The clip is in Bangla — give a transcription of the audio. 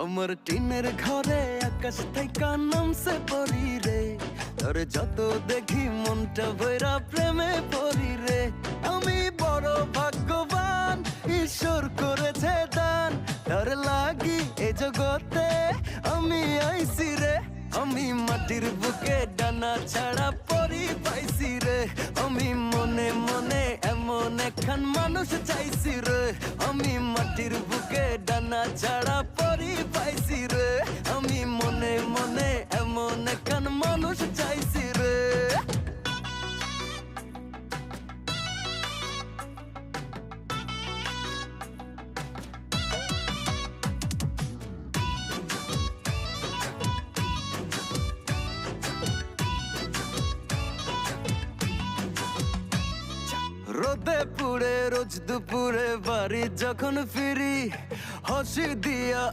আমার টিনের ঘরে আকাশ থেকে নামছে পরি রে, তোর যত দেখি মনটা ভৈরা প্রেমে পড়ি রে। আমি বড় ভাগ্যবান, ঈশ্বর করেছে দান, তোর লাগি এ জগতে আমি আইছি রে। আমি মাটির বুকে ডানা ছাড়া পরি পাইছি রে, আমি মনে মনে এমন একখান মানুষ চাইছি রে। আমি মাটির বুকে ডানা ছাড়া পরি পাইছি রে, আমি মনে মনে এমন একখান মানুষ চাইছি রে। রোদে পুড়ে রোজ দুপুরে বাড়ি যখন ফিরি, হাসি দিয়া